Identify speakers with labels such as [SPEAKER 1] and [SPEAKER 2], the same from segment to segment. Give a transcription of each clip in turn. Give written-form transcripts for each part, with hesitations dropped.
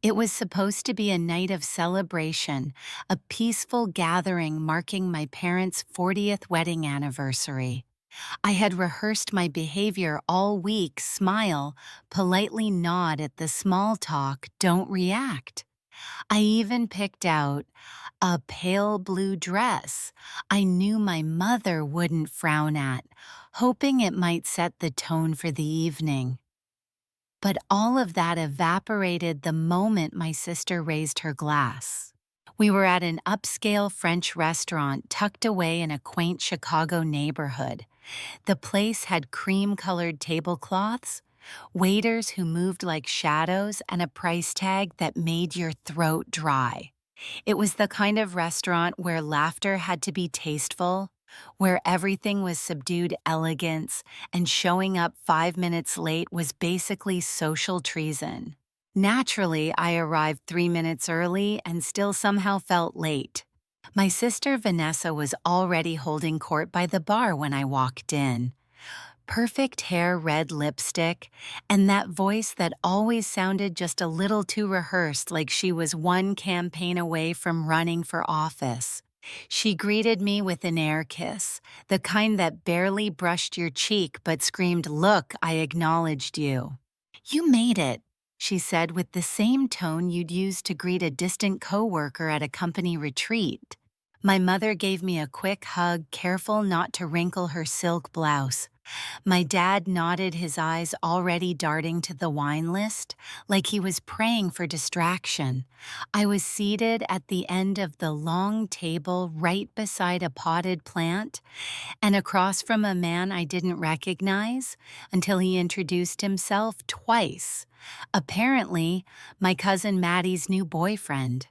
[SPEAKER 1] It was supposed to be a night of celebration, a peaceful gathering marking my parents' 40th wedding anniversary. I had rehearsed my behavior all week: smile, politely nod at the small talk, don't react. I even picked out a pale blue dress I knew my mother wouldn't frown at, hoping it might set the tone for the evening. But all of that evaporated the moment my sister raised her glass. We were at an upscale French restaurant tucked away in a quaint Chicago neighborhood. The place had cream-colored tablecloths, waiters who moved like shadows, and a price tag that made your throat dry. It was the kind of restaurant where laughter had to be tasteful, where everything was subdued elegance, and showing up 5 minutes late was basically social treason. Naturally, I arrived 3 minutes early and still somehow felt late. My sister Vanessa was already holding court by the bar when I walked in. Perfect hair, red lipstick, and that voice that always sounded just a little too rehearsed, like she was one campaign away from running for office. She greeted me with an air kiss, the kind that barely brushed your cheek but screamed, "Look, I acknowledged you." "You made it," she said with the same tone you'd use to greet a distant coworker at a company retreat. My mother gave me a quick hug, careful not to wrinkle her silk blouse. My dad nodded, his eyes already darting to the wine list, like he was praying for distraction. I was seated at the end of the long table right beside a potted plant and across from a man I didn't recognize until he introduced himself twice. Apparently, my cousin Maddie's new boyfriend.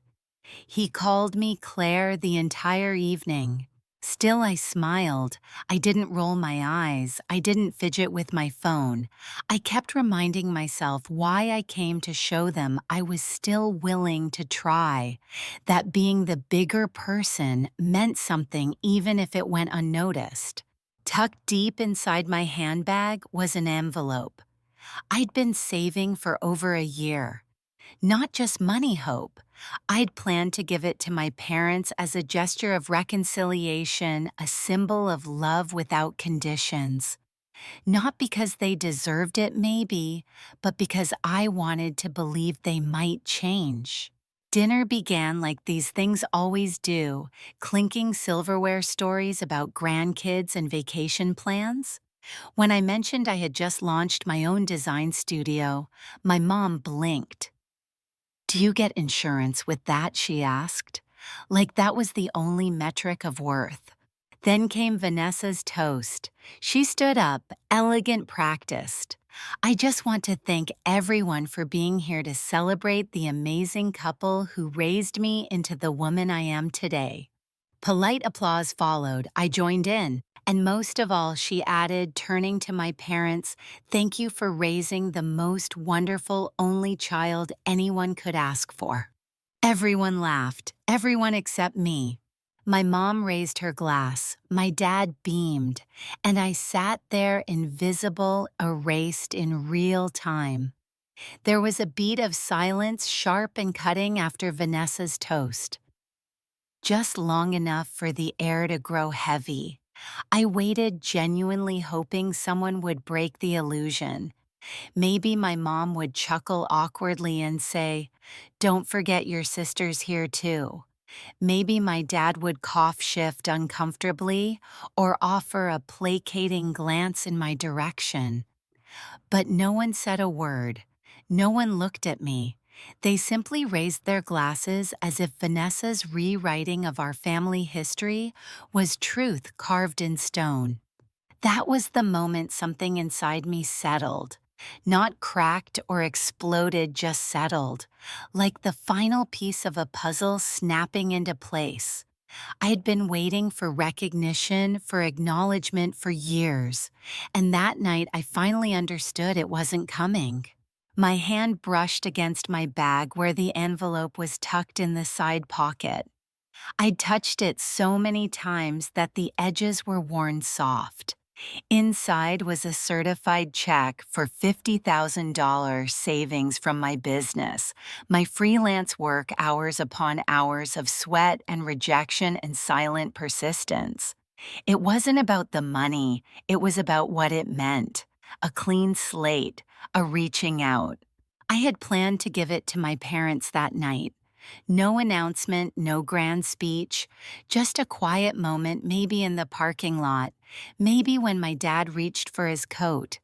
[SPEAKER 1] He called me Claire the entire evening. Still, I smiled. I didn't roll my eyes. I didn't fidget with my phone. I kept reminding myself why I came to show them I was still willing to try, that being the bigger person meant something even if it went unnoticed. Tucked deep inside my handbag was an envelope I'd been saving for over a year. Not just money hope. I'd planned to give it to my parents as a gesture of reconciliation, a symbol of love without conditions. Not because they deserved it, maybe, but because I wanted to believe they might change. Dinner began like these things always do, clinking silverware stories about grandkids and vacation plans. When I mentioned I had just launched my own design studio, my mom blinked. "Do you get insurance with that?" she asked. Like that was the only metric of worth. Then came Vanessa's toast. She stood up, elegant, practiced. "I just want to thank everyone for being here to celebrate the amazing couple who raised me into the woman I am today." Polite applause followed. I joined in. And most of all, she added, turning to my parents, "Thank you for raising the most wonderful only child anyone could ask for." Everyone laughed, everyone except me. My mom raised her glass, my dad beamed, and I sat there invisible, erased in real time. There was a beat of silence, sharp and cutting after Vanessa's toast. Just long enough for the air to grow heavy. I waited, genuinely hoping someone would break the illusion. Maybe my mom would chuckle awkwardly and say, "Don't forget your sister's here too." Maybe my dad would cough shift uncomfortably or offer a placating glance in my direction. But no one said a word. No one looked at me. They simply raised their glasses as if Vanessa's rewriting of our family history was truth carved in stone. That was the moment something inside me settled. Not cracked or exploded, just settled, like the final piece of a puzzle snapping into place. I had been waiting for recognition, for acknowledgement for years, and that night I finally understood it wasn't coming. My hand brushed against my bag where the envelope was tucked in the side pocket. I'd touched it so many times that the edges were worn soft. Inside was a certified check for $50,000 savings from my business, my freelance work, hours upon hours of sweat and rejection and silent persistence. It wasn't about the money, it was about what it meant: a clean slate, a reaching out. I had planned to give it to my parents that night. No announcement, no grand speech, just a quiet moment, maybe in the parking lot, maybe when my dad reached for his coat.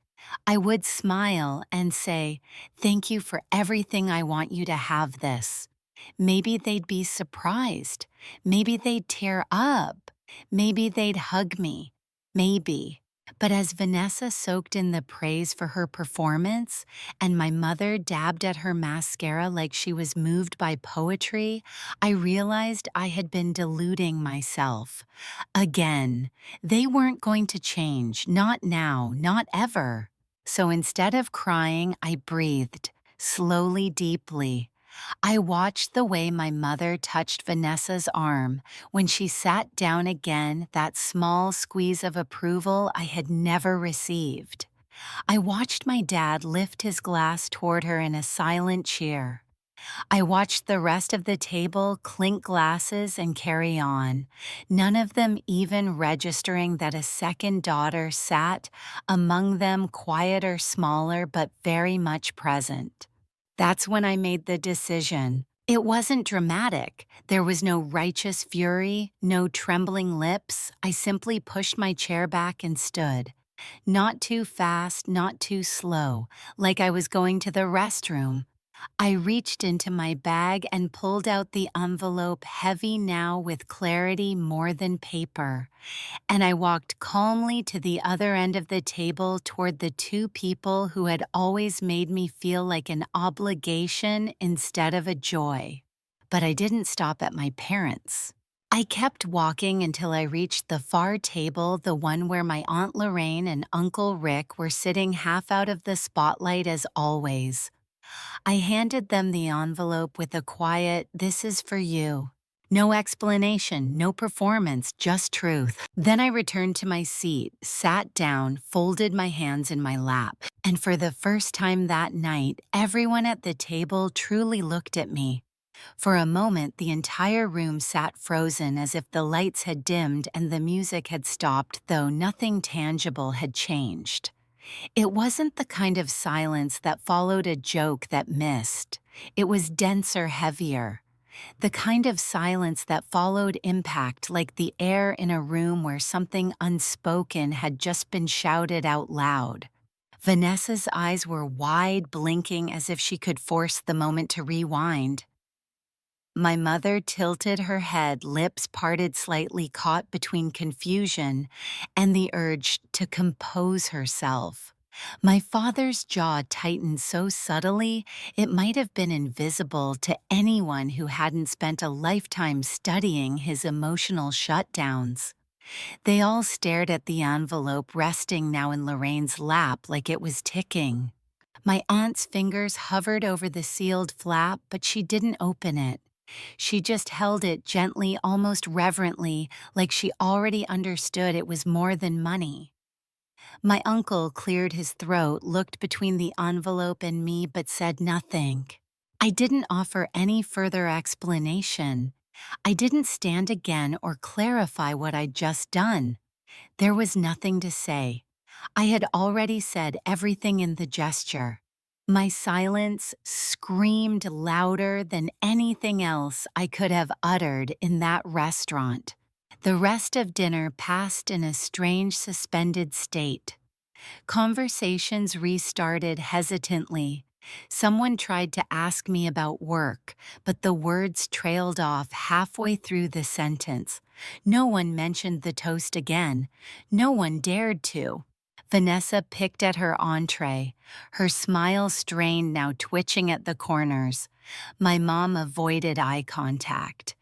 [SPEAKER 1] I would smile and say, "Thank you for everything, I want you to have this." Maybe they'd be surprised. Maybe they'd tear up. Maybe they'd hug me. Maybe. But as Vanessa soaked in the praise for her performance, and my mother dabbed at her mascara like she was moved by poetry, I realized I had been deluding myself. Again, they weren't going to change, not now, not ever. So instead of crying, I breathed, slowly, deeply. I watched the way my mother touched Vanessa's arm when she sat down again, that small squeeze of approval I had never received. I watched my dad lift his glass toward her in a silent cheer. I watched the rest of the table clink glasses and carry on, none of them even registering that a second daughter sat among them, quieter, smaller, but very much present. That's when I made the decision. It wasn't dramatic. There was no righteous fury, no trembling lips. I simply pushed my chair back and stood. Not too fast, not too slow, like I was going to the restroom. I reached into my bag and pulled out the envelope, heavy now with clarity more than paper, and I walked calmly to the other end of the table toward the two people who had always made me feel like an obligation instead of a joy. But I didn't stop at my parents. I kept walking until I reached the far table, the one where my Aunt Lorraine and Uncle Rick were sitting half out of the spotlight as always. I handed them the envelope with a quiet, "This is for you." No explanation, no performance, just truth. Then I returned to my seat, sat down, folded my hands in my lap, and for the first time that night, everyone at the table truly looked at me. For a moment, the entire room sat frozen, as if the lights had dimmed and the music had stopped, though nothing tangible had changed. It wasn't the kind of silence that followed a joke that missed. It was denser, heavier. The kind of silence that followed impact, like the air in a room where something unspoken had just been shouted out loud. Vanessa's eyes were wide, blinking as if she could force the moment to rewind. My mother tilted her head, lips parted slightly, caught between confusion and the urge to compose herself. My father's jaw tightened so subtly it might have been invisible to anyone who hadn't spent a lifetime studying his emotional shutdowns. They all stared at the envelope resting now in Lorraine's lap like it was ticking. My aunt's fingers hovered over the sealed flap, but she didn't open it. She just held it gently, almost reverently, like she already understood it was more than money. My uncle cleared his throat, looked between the envelope and me, but said nothing. I didn't offer any further explanation. I didn't stand again or clarify what I'd just done. There was nothing to say. I had already said everything in the gesture. My silence screamed louder than anything else I could have uttered in that restaurant. The rest of dinner passed in a strange suspended state. Conversations restarted hesitantly. Someone tried to ask me about work, but the words trailed off halfway through the sentence. No one mentioned the toast again. No one dared to. Vanessa picked at her entree, her smile strained, now twitching at the corners. My mom avoided eye contact.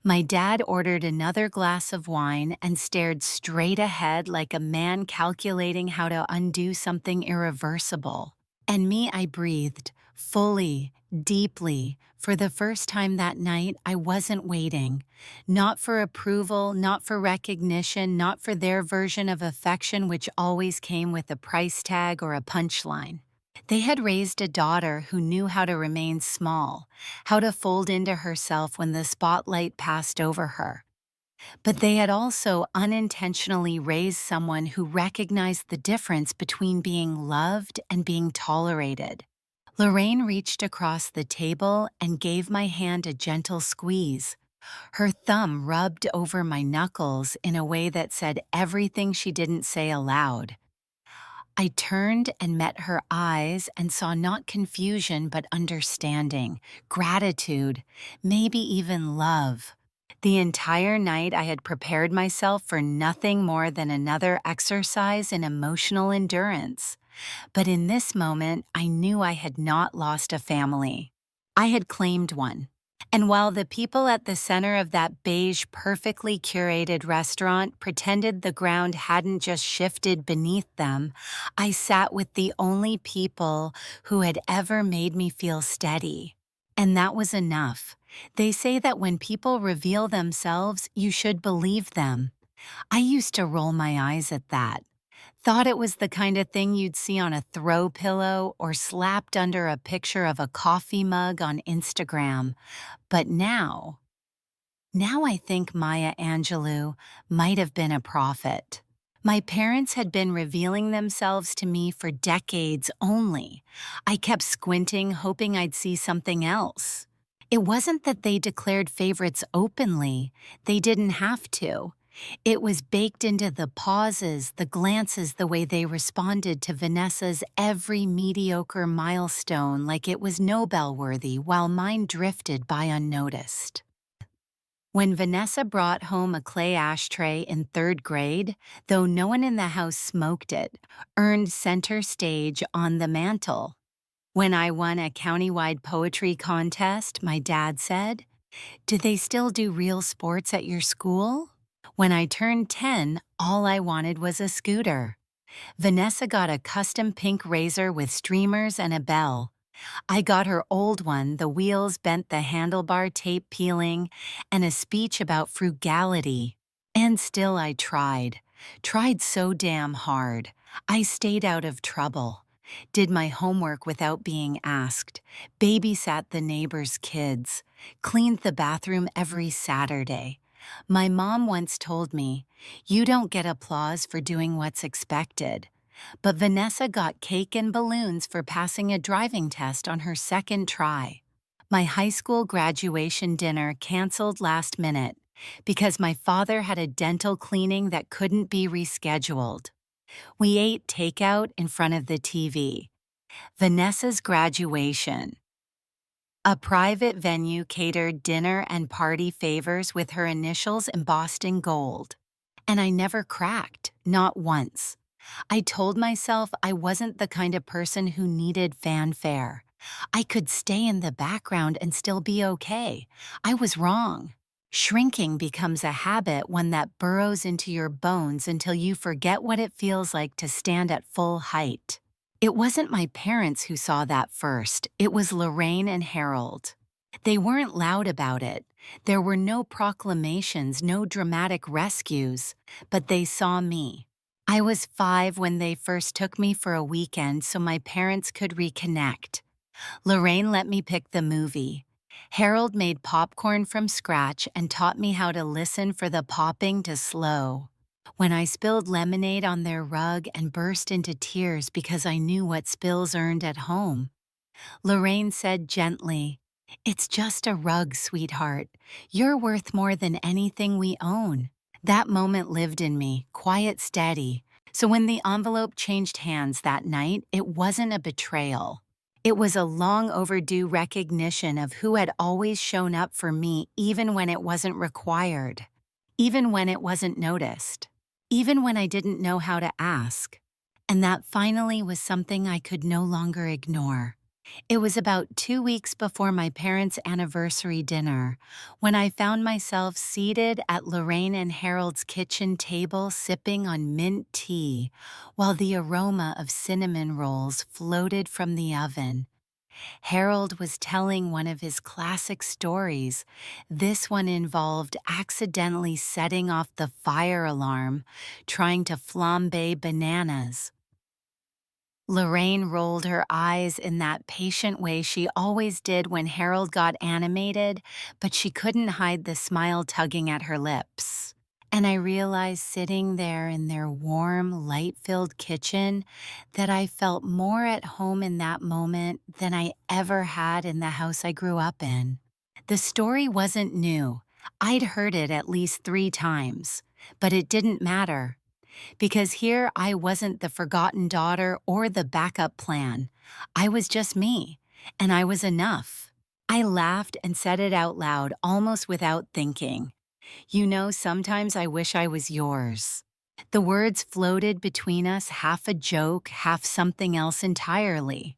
[SPEAKER 1] My dad ordered another glass of wine and stared straight ahead like a man calculating how to undo something irreversible. And me, I breathed, Fully, deeply. For the first time that night, I wasn't waiting. Not for approval, not for recognition, not for their version of affection, which always came with a price tag or a punchline. They had raised a daughter who knew how to remain small, how to fold into herself when the spotlight passed over her. But they had also unintentionally raised someone who recognized the difference between being loved and being tolerated. Lorraine reached across the table and gave my hand a gentle squeeze. Her thumb rubbed over my knuckles in a way that said everything she didn't say aloud. I turned and met her eyes and saw not confusion but understanding, gratitude, maybe even love. The entire night I had prepared myself for nothing more than another exercise in emotional endurance. But in this moment, I knew I had not lost a family. I had claimed one. And while the people at the center of that beige, perfectly curated restaurant pretended the ground hadn't just shifted beneath them, I sat with the only people who had ever made me feel steady. And that was enough. They say that when people reveal themselves, you should believe them. I used to roll my eyes at that. Thought it was the kind of thing you'd see on a throw pillow or slapped under a picture of a coffee mug on Instagram. But now I think Maya Angelou might have been a prophet. My parents had been revealing themselves to me for decades only. I kept squinting, hoping I'd see something else. It wasn't that they declared favorites openly, they didn't have to. It was baked into the pauses, the glances, the way they responded to Vanessa's every mediocre milestone like it was Nobel-worthy while mine drifted by unnoticed. When Vanessa brought home a clay ashtray in third grade, though no one in the house smoked it, earned center stage on the mantle. When I won a countywide poetry contest, my dad said, "Do they still do real sports at your school?" When I turned 10, all I wanted was a scooter. Vanessa got a custom pink razor with streamers and a bell. I got her old one, the wheels bent, the handlebar tape peeling, and a speech about frugality. And still I tried so damn hard. I stayed out of trouble, did my homework without being asked, babysat the neighbors' kids, cleaned the bathroom every Saturday. My mom once told me, "You don't get applause for doing what's expected." But Vanessa got cake and balloons for passing a driving test on her second try. My high school graduation dinner canceled last minute because my father had a dental cleaning that couldn't be rescheduled. We ate takeout in front of the TV. Vanessa's graduation. A private venue catered dinner and party favors with her initials embossed in gold. And I never cracked, not once. I told myself I wasn't the kind of person who needed fanfare. I could stay in the background and still be okay. I was wrong. Shrinking becomes a habit, one that burrows into your bones until you forget what it feels like to stand at full height. It wasn't my parents who saw that first, it was Lorraine and Harold. They weren't loud about it. There were no proclamations, no dramatic rescues, but they saw me. I was 5 when they first took me for a weekend so my parents could reconnect. Lorraine let me pick the movie. Harold made popcorn from scratch and taught me how to listen for the popping to slow. When I spilled lemonade on their rug and burst into tears because I knew what spills earned at home, Lorraine said gently, "It's just a rug, sweetheart. You're worth more than anything we own." That moment lived in me, quiet, steady. So when the envelope changed hands that night, it wasn't a betrayal. It was a long overdue recognition of who had always shown up for me even when it wasn't required, even when it wasn't noticed, even when I didn't know how to ask. And that finally was something I could no longer ignore. It was about 2 weeks before my parents' anniversary dinner when I found myself seated at Lorraine and Harold's kitchen table sipping on mint tea while the aroma of cinnamon rolls floated from the oven. Harold was telling one of his classic stories. This one involved accidentally setting off the fire alarm, trying to flambe bananas. Lorraine rolled her eyes in that patient way she always did when Harold got animated, but she couldn't hide the smile tugging at her lips. And I realized sitting there in their warm, light-filled kitchen that I felt more at home in that moment than I ever had in the house I grew up in. The story wasn't new. I'd heard it at least 3 times, but it didn't matter because here I wasn't the forgotten daughter or the backup plan. I was just me, and I was enough. I laughed and said it out loud, almost without thinking. You know, sometimes I wish I was yours. The words floated between us, half a joke, half something else entirely.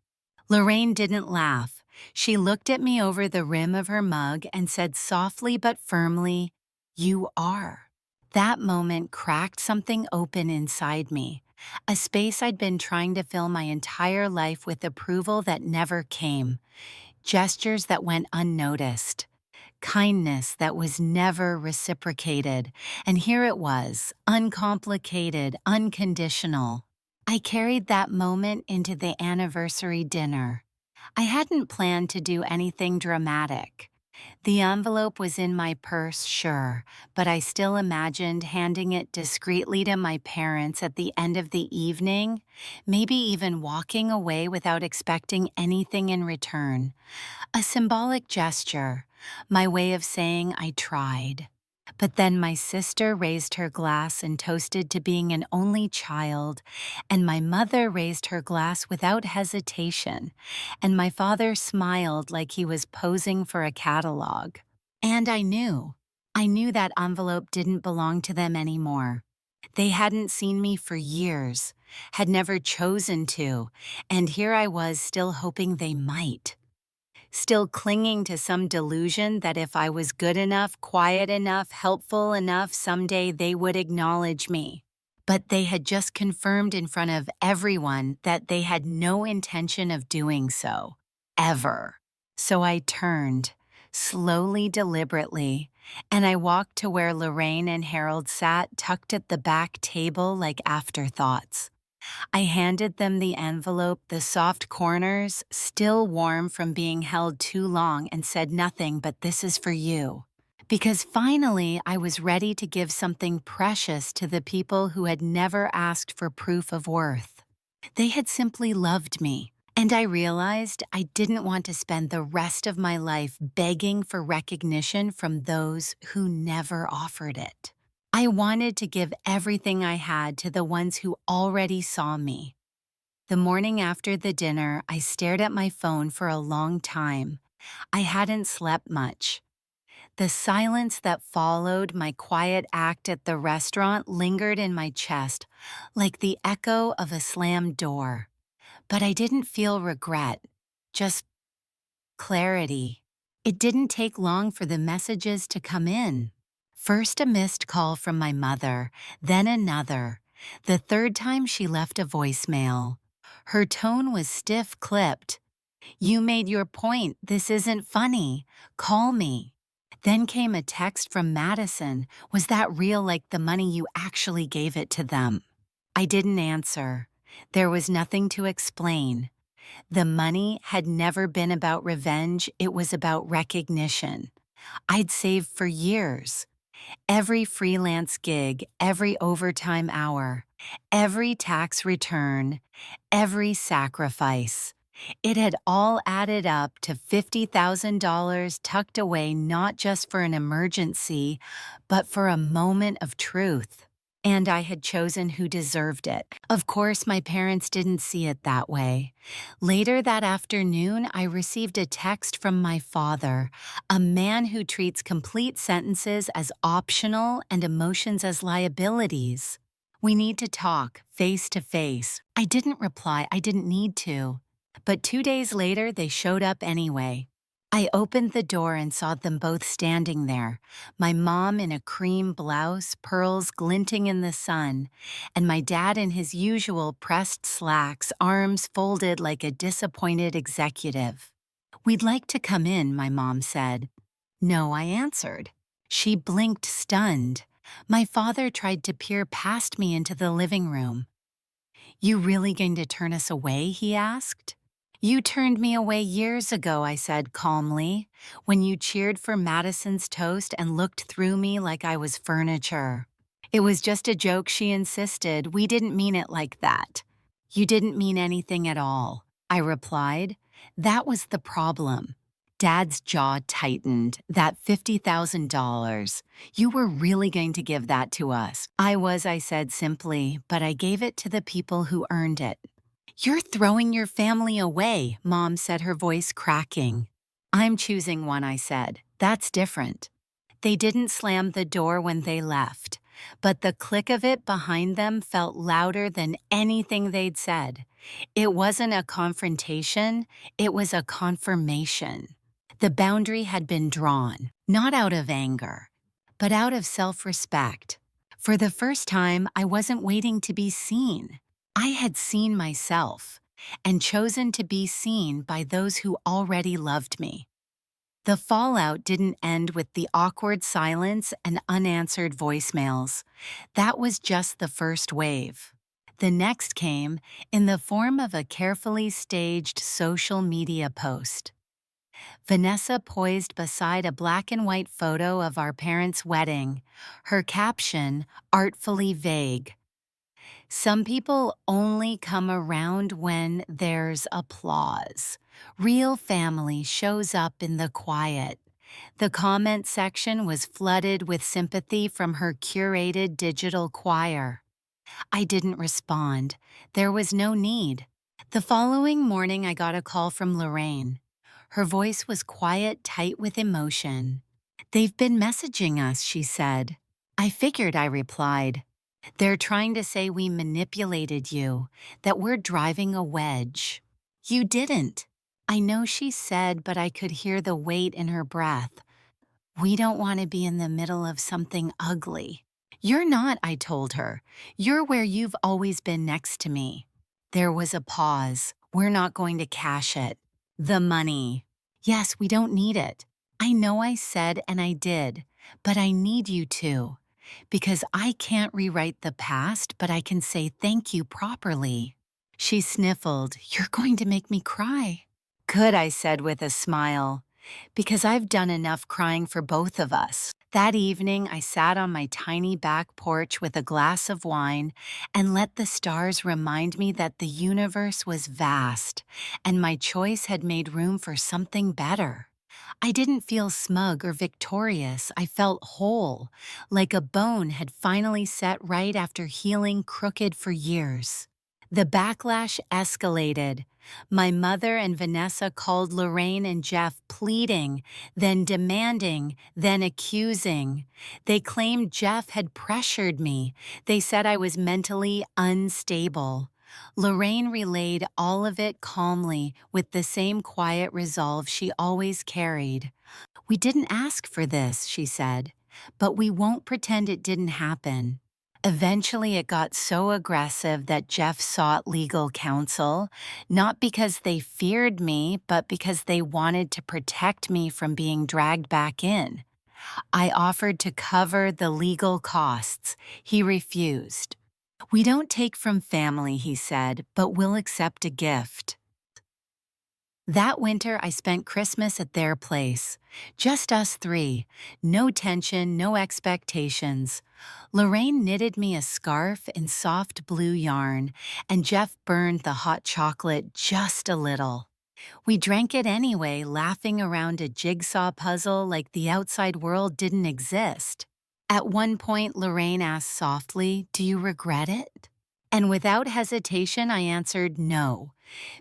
[SPEAKER 1] Lorraine didn't laugh. She looked at me over the rim of her mug and said softly but firmly, "You are." That moment cracked something open inside me, a space I'd been trying to fill my entire life with approval that never came, gestures that went unnoticed, kindness that was never reciprocated, and here it was, uncomplicated, unconditional. I carried that moment into the anniversary dinner. I hadn't planned to do anything dramatic. The envelope was in my purse, sure, but I still imagined handing it discreetly to my parents at the end of the evening, maybe even walking away without expecting anything in return. A symbolic gesture, my way of saying I tried. But then my sister raised her glass and toasted to being an only child, and my mother raised her glass without hesitation, and my father smiled like he was posing for a catalog. And I knew that envelope didn't belong to them anymore. They hadn't seen me for years, had never chosen to, and here I was still hoping they might. Still clinging to some delusion that if I was good enough, quiet enough, helpful enough, someday they would acknowledge me. But they had just confirmed in front of everyone that they had no intention of doing so. Ever. So I turned, slowly, deliberately, and I walked to where Lorraine and Harold sat tucked at the back table like afterthoughts. I handed them the envelope, the soft corners, still warm from being held too long, and said nothing but "This is for you." Because finally I was ready to give something precious to the people who had never asked for proof of worth. They had simply loved me, and I realized I didn't want to spend the rest of my life begging for recognition from those who never offered it. I wanted to give everything I had to the ones who already saw me. The morning after the dinner, I stared at my phone for a long time. I hadn't slept much. The silence that followed my quiet act at the restaurant lingered in my chest, like the echo of a slammed door. But I didn't feel regret, just clarity. It didn't take long for the messages to come in. First a missed call from my mother, then another. The third time she left a voicemail. Her tone was stiff-clipped. "You made your point. This isn't funny. Call me." Then came a text from Madison. Was that real, like the money you actually gave it to them? I didn't answer. There was nothing to explain. The money had never been about revenge, it was about recognition. I'd saved for years. Every freelance gig, every overtime hour, every tax return, every sacrifice. It had all added up to $50,000 tucked away not just for an emergency, but for a moment of truth. And I had chosen who deserved it. Of course, my parents didn't see it that way. Later that afternoon, I received a text from my father, a man who treats complete sentences as optional and emotions as liabilities. "We need to talk, face to face." I didn't reply, I didn't need to. But 2 days later, they showed up anyway. I opened the door and saw them both standing there, my mom in a cream blouse, pearls glinting in the sun, and my dad in his usual pressed slacks, arms folded like a disappointed executive. "We'd like to come in," my mom said. "No," I answered. She blinked, stunned. My father tried to peer past me into the living room. "You really going to turn us away?" he asked. "You turned me away years ago," I said calmly, "when you cheered for Madison's toast and looked through me like I was furniture." "It was just a joke," she insisted. "We didn't mean it like that." "You didn't mean anything at all," I replied. That was the problem. Dad's jaw tightened. "That $50,000. You were really going to give that to us?" I said simply, "but I gave it to the people who earned it." "You're throwing your family away," Mom said, her voice cracking. "I'm choosing one," I said. "That's different." They didn't slam the door when they left, but the click of it behind them felt louder than anything they'd said. It wasn't a confrontation, it was a confirmation. The boundary had been drawn, not out of anger, but out of self-respect. For the first time, I wasn't waiting to be seen. I had seen myself, and chosen to be seen by those who already loved me. The fallout didn't end with the awkward silence and unanswered voicemails. That was just the first wave. The next came in the form of a carefully staged social media post. Vanessa poised beside a black and white photo of our parents' wedding, her caption artfully vague. "Some people only come around when there's applause. Real family shows up in the quiet." The comment section was flooded with sympathy from her curated digital choir. I didn't respond. There was no need. The following morning, I got a call from Lorraine. Her voice was quiet, tight with emotion. "They've been messaging us," she said. "I figured," I replied. "They're trying to say we manipulated you, that we're driving a wedge." "You didn't." I know she said, but I could hear the weight in her breath. "We don't want to be in the middle of something ugly." "You're not," I told her. "You're where you've always been next to me." There was a pause. "We're not going to cash it." "The money." "Yes, we don't need it." "I know I said and I did, but I need you to. Because I can't rewrite the past, but I can say thank you properly." She sniffled. "You're going to make me cry." "Good," I said with a smile. "Because I've done enough crying for both of us." That evening, I sat on my tiny back porch with a glass of wine and let the stars remind me that the universe was vast and my choice had made room for something better. I didn't feel smug or victorious. I felt whole, like a bone had finally set right after healing crooked for years. The backlash escalated. My mother and Vanessa called Lorraine and Jeff pleading, then demanding, then accusing. They claimed Jeff had pressured me. They said I was mentally unstable. Lorraine relayed all of it calmly with the same quiet resolve she always carried. "We didn't ask for this," she said, "but we won't pretend it didn't happen." Eventually, it got so aggressive that Jeff sought legal counsel, not because they feared me, but because they wanted to protect me from being dragged back in. I offered to cover the legal costs. He refused. "We don't take from family," he said, "but we'll accept a gift." That winter, I spent Christmas at their place. Just us three. No tension, no expectations. Lorraine knitted me a scarf in soft blue yarn, and Jeff burned the hot chocolate just a little. We drank it anyway, laughing around a jigsaw puzzle like the outside world didn't exist. At one point, Lorraine asked softly, "Do you regret it?" And without hesitation, I answered no.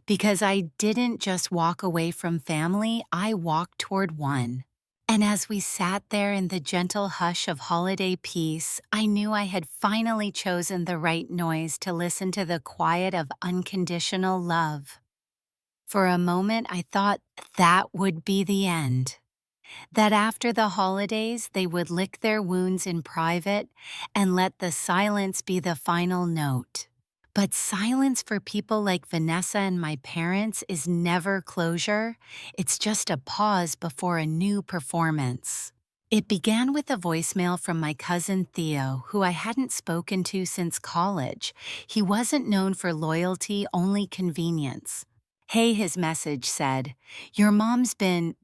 [SPEAKER 1] Because I didn't just walk away from family, I walked toward one. And as we sat there in the gentle hush of holiday peace, I knew I had finally chosen the right noise to listen to the quiet of unconditional love. For a moment, I thought that would be the end. That after the holidays, they would lick their wounds in private and let the silence be the final note. But silence for people like Vanessa and my parents is never closure, it's just a pause before a new performance. It began with a voicemail from my cousin Theo, who I hadn't spoken to since college. He wasn't known for loyalty, only convenience. Hey, his message said, your mom's been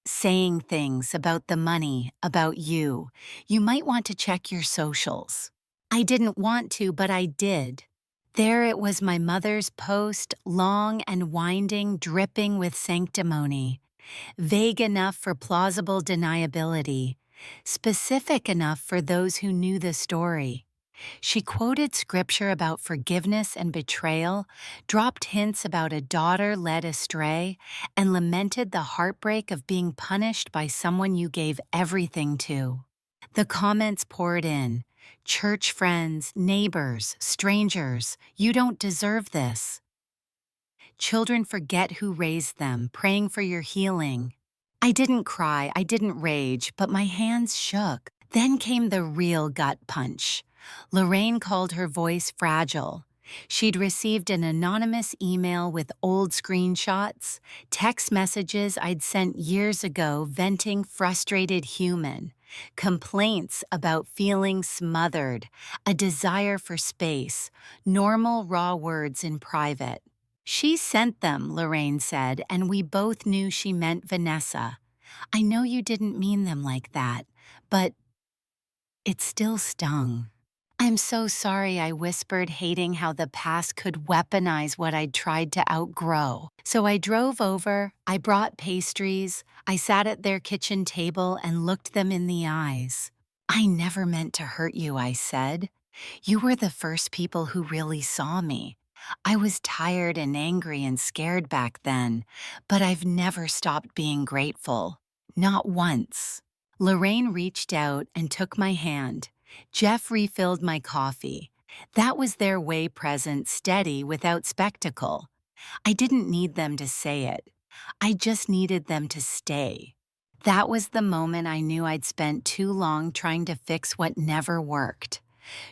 [SPEAKER 1] saying things about the money, about you. You might want to check your socials. I didn't want to, but I did. There it was, my mother's post, long and winding, dripping with sanctimony, vague enough for plausible deniability, specific enough for those who knew the story. She quoted scripture about forgiveness and betrayal, dropped hints about a daughter led astray, and lamented the heartbreak of being punished by someone you gave everything to. The comments poured in. Church friends, neighbors, strangers, you don't deserve this. Children forget who raised them, praying for your healing. I didn't cry, I didn't rage, but my hands shook. Then came the real gut punch. Lorraine called her voice fragile. She'd received an anonymous email with old screenshots, text messages I'd sent years ago venting frustrated human, complaints about feeling smothered, a desire for space, normal raw words in private. She sent them, Lorraine said, and we both knew she meant Vanessa. I know you didn't mean them like that, but it still stung. I'm so sorry, I whispered, hating how the past could weaponize what I'd tried to outgrow. So I drove over, I brought pastries, I sat at their kitchen table and looked them in the eyes. I never meant to hurt you, I said. You were the first people who really saw me. I was tired and angry and scared back then, but I've never stopped being grateful. Not once. Lorraine reached out and took my hand. Jeff refilled my coffee. That was their way, present, steady, without spectacle. I didn't need them to say it. I just needed them to stay. That was the moment I knew I'd spent too long trying to fix what never worked.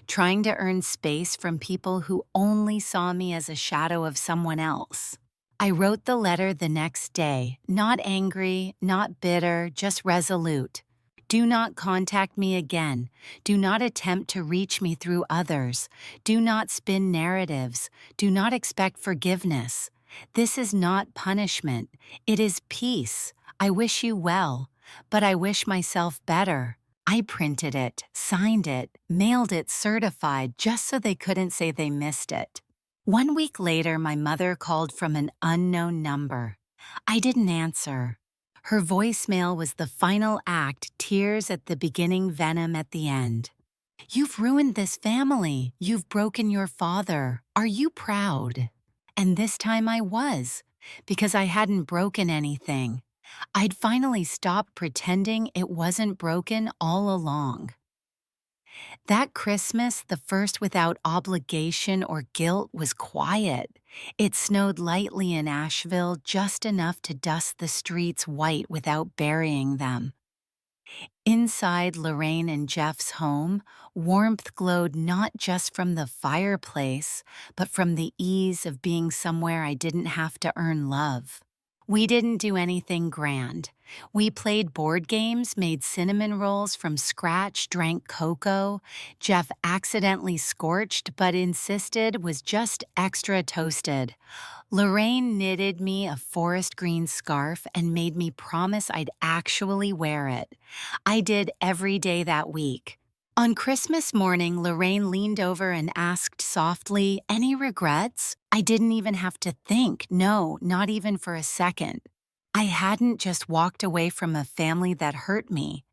[SPEAKER 1] Trying to earn space from people who only saw me as a shadow of someone else. I wrote the letter the next day, not angry, not bitter, just resolute. Do not contact me again. Do not attempt to reach me through others. Do not spin narratives. Do not expect forgiveness. This is not punishment. It is peace. I wish you well, but I wish myself better. I printed it, signed it, mailed it certified just so they couldn't say they missed it. 1 week later, my mother called from an unknown number. I didn't answer. Her voicemail was the final act, tears at the beginning, venom at the end. You've ruined this family. You've broken your father. Are you proud? And this time I was, because I hadn't broken anything. I'd finally stopped pretending it wasn't broken all along. That Christmas, the first without obligation or guilt, was quiet. It snowed lightly in Asheville, just enough to dust the streets white without burying them. Inside Lorraine and Jeff's home, warmth glowed not just from the fireplace, but from the ease of being somewhere I didn't have to earn love. We didn't do anything grand. We played board games, made cinnamon rolls from scratch, drank cocoa. Jeff accidentally scorched but insisted was just extra toasted. Lorraine knitted me a forest green scarf and made me promise I'd actually wear it. I did every day that week. On Christmas morning, Lorraine leaned over and asked softly, "Any regrets?" I didn't even have to think, no, not even for a second. I hadn't just walked away from a family that hurt me.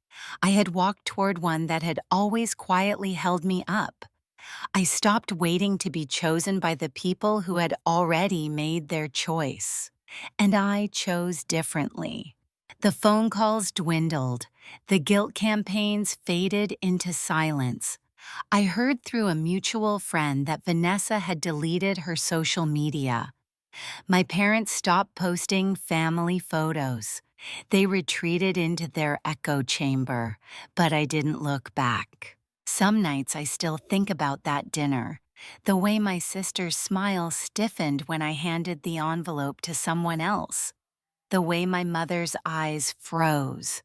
[SPEAKER 1] I had walked toward one that had always quietly held me up. I stopped waiting to be chosen by the people who had already made their choice. And I chose differently. The phone calls dwindled. The guilt campaigns faded into silence. I heard through a mutual friend that Vanessa had deleted her social media. My parents stopped posting family photos. They retreated into their echo chamber, but I didn't look back. Some nights I still think about that dinner, the way my sister's smile stiffened when I handed the envelope to someone else, the way my mother's eyes froze,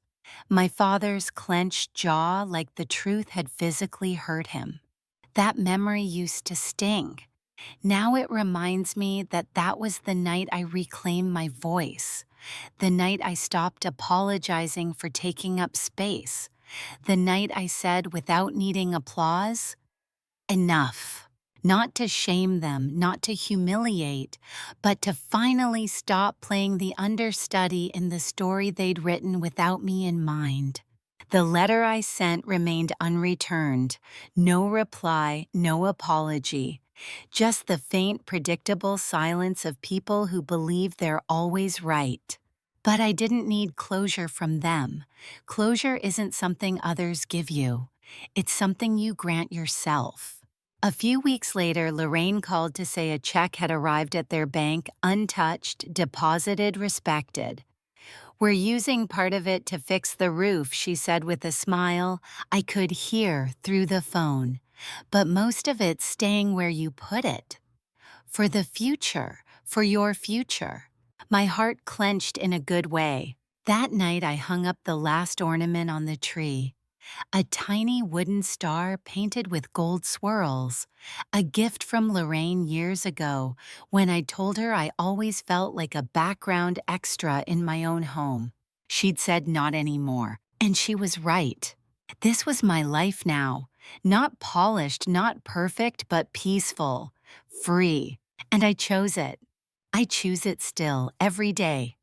[SPEAKER 1] my father's clenched jaw like the truth had physically hurt him. That memory used to sting. Now it reminds me that that was the night I reclaimed my voice, the night I stopped apologizing for taking up space, the night I said without needing applause, enough. Not to shame them, not to humiliate, but to finally stop playing the understudy in the story they'd written without me in mind. The letter I sent remained unreturned. No reply, no apology. Just the faint, predictable silence of people who believe they're always right. But I didn't need closure from them. Closure isn't something others give you. It's something you grant yourself. A few weeks later, Lorraine called to say a check had arrived at their bank, untouched, deposited, respected. "We're using part of it to fix the roof," she said with a smile I could hear through the phone. "But most of it's staying where you put it. For the future, for your future." My heart clenched in a good way. That night I hung up the last ornament on the tree. A tiny wooden star painted with gold swirls. A gift from Lorraine years ago when I told her I always felt like a background extra in my own home. She'd said not anymore, and she was right. This was my life now. Not polished, not perfect, but peaceful, free. And I chose it. I choose it still, every day.